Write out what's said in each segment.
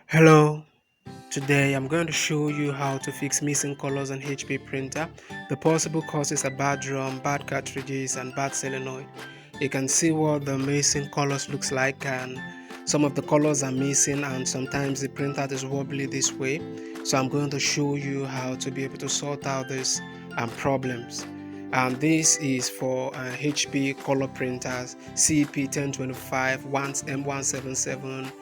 Hello, today I'm going to show you how to fix missing colors on HP printer. The possible causes are bad drum, bad cartridges and bad solenoid. You can see what the missing colors looks like, and some of the colors are missing and sometimes the printer is wobbly this way. So I'm going to show you how to be able to sort out these problems. And this is for HP color printers CP1025, M177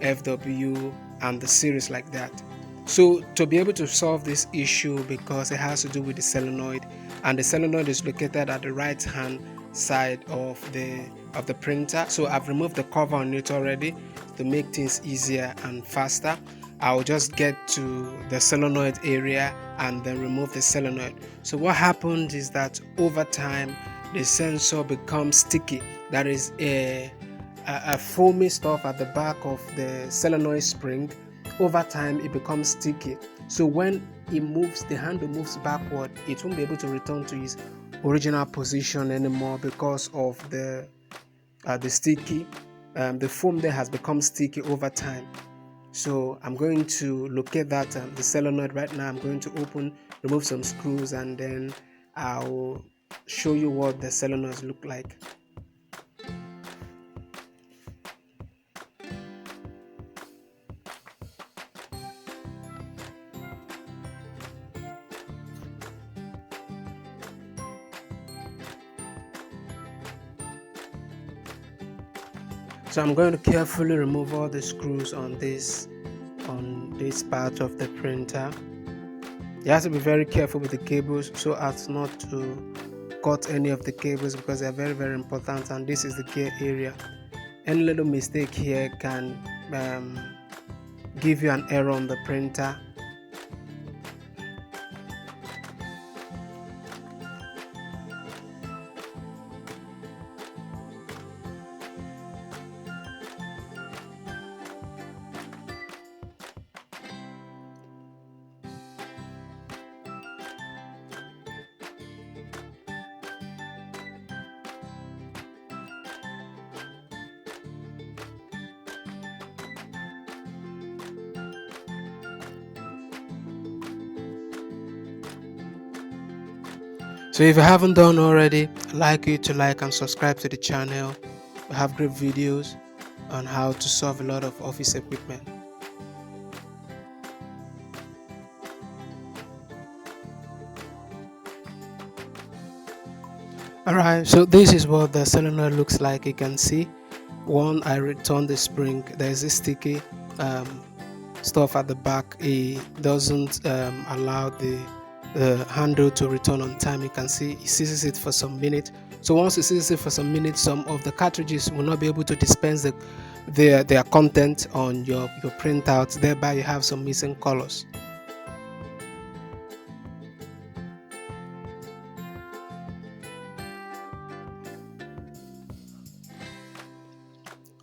FW and the series like that. So to be able to solve this issue, because it has to do with the solenoid, and the solenoid is located at the right hand side of the printer. So I've removed the cover on it already to make things easier and faster. I'll just get to the solenoid area and then remove the solenoid. So what happened is that over time the sensor becomes sticky. That is a foamy stuff at the back of the solenoid spring. Over time it becomes sticky, so when it moves, the handle moves backward, it won't be able to return to its original position anymore because of the sticky the foam there has become sticky over time. So I'm going to locate that the solenoid right now. I'm going to remove some screws, and then I'll show you what the solenoids look like. So I'm going to carefully remove all the screws on this part of the printer. You have to be very careful with the cables so as not to cut any of the cables, because they are very important, and this is the gear area. Any little mistake here can give you an error on the printer. So if you haven't done already, I'd like you to like and subscribe to the channel. We have great videos on how to solve a lot of office equipment. Alright, so this is what the solenoid looks like. You can see I returned the spring. There's this sticky stuff at the back. It doesn't allow the handle to return on time. You can see it seizes it for some minutes. So once it seizes it for some minutes, some of the cartridges will not be able to dispense their content on your printout. Thereby you have some missing colors.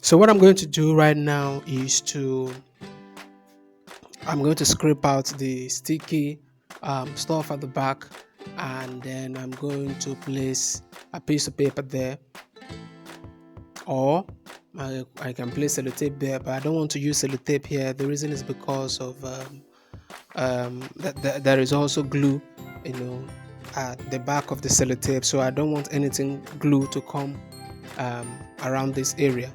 So what I'm going to do right now is I'm going to scrape out the sticky stuff at the back, and then I'm going to place a piece of paper there, or I can place sellotape there, but I don't want to use sellotape here. The reason is because of there is also glue, at the back of the sellotape, so I don't want anything glue to come around this area.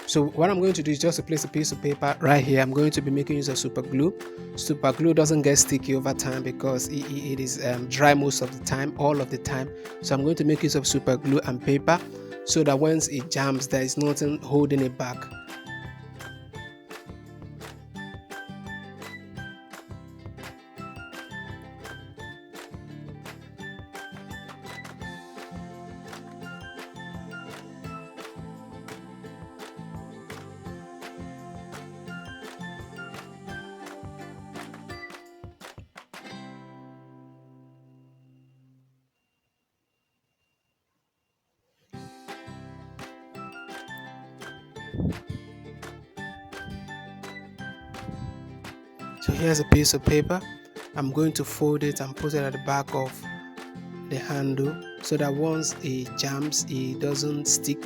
So what I'm going to do is just to place a piece of paper right here. I'm going to be making use of super glue. Super glue doesn't get sticky over time because it is dry most of the time, all of the time. So I'm going to make use of super glue and paper, so that once it jams, there is nothing holding it back. So here's a piece of paper. I'm going to fold it and put it at the back of the handle, so that once it jams, it doesn't stick.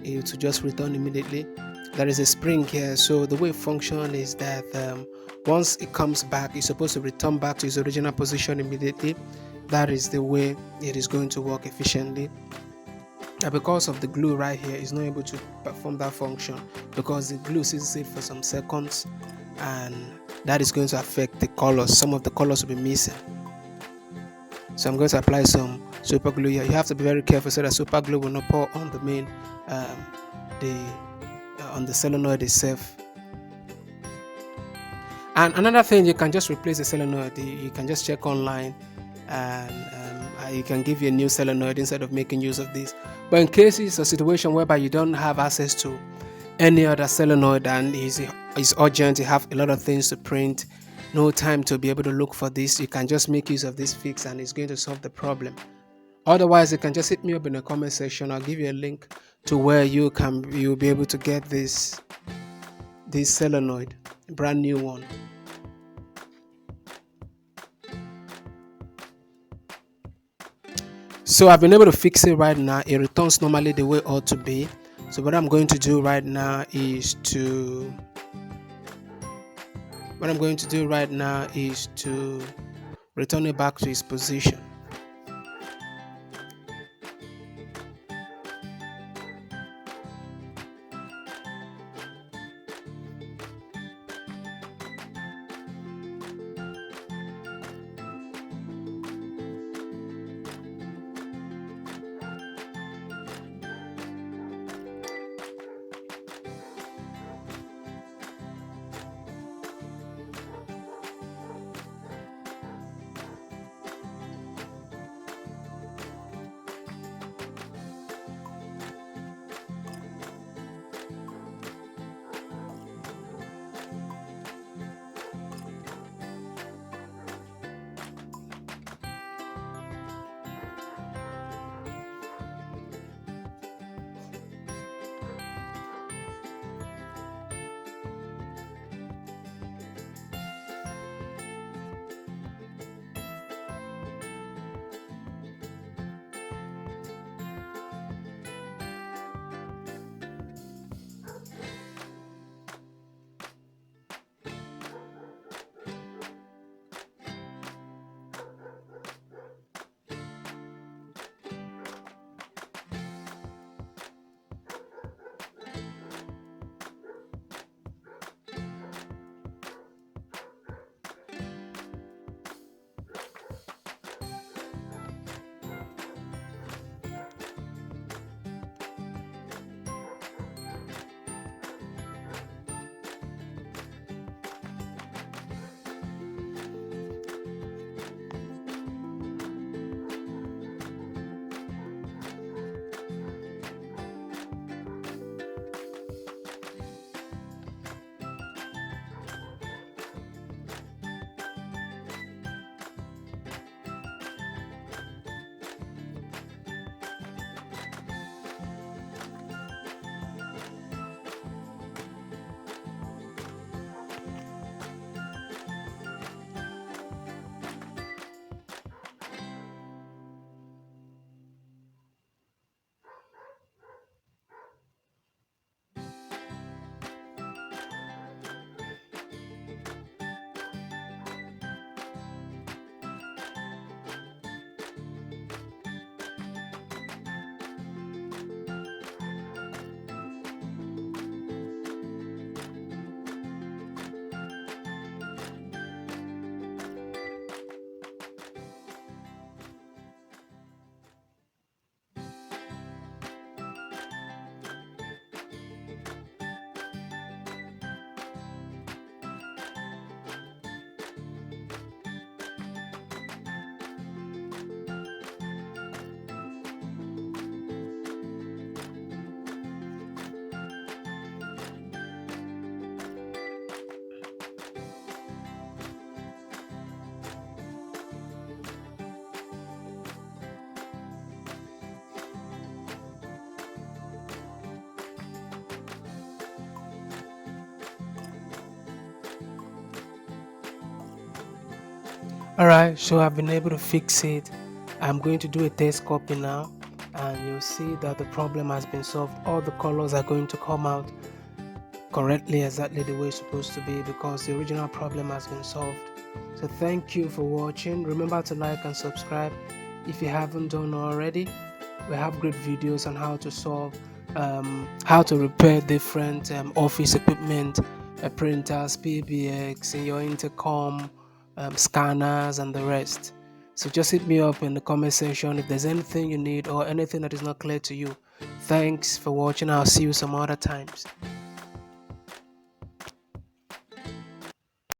It will just return immediately. there is a spring here. So the way it functions is that once it comes back, it's supposed to return back to its original position immediately. That is the way it is going to work efficiently. Now, because of the glue right here, it's not able to perform that function because the glue sits it for some seconds, and that is going to affect the colors. Some of the colors will be missing. So I'm going to apply some super glue here. You have to be very careful so that super glue will not pour on the main on the solenoid itself. And another thing, you can just replace the solenoid. You can just check online, and you can give you a new solenoid instead of making use of this. But in case it's a situation whereby you don't have access to any other solenoid and it's urgent, you have a lot of things to print, no time to be able to look for this, you can just make use of this fix and it's going to solve the problem. Otherwise, you can just hit me up in the comment section. I'll give you a link to where you'll be able to get this solenoid, brand new one. So I've been able to fix it right now. It returns normally the way it ought to be. So what I'm going to do right now is to return it back to its position. Alright, so I've been able to fix it. I'm going to do a test copy now, and you'll see that the problem has been solved. All the colors are going to come out correctly, exactly the way it's supposed to be, because the original problem has been solved. So thank you for watching. Remember to like and subscribe if you haven't done already. We have great videos on how to solve, how to repair different office equipment, printers, PBX, in your intercom, scanners, and the rest. So just hit me up in the comment section if there's anything you need or anything that is not clear to you. Thanks for watching. I'll see you some other times.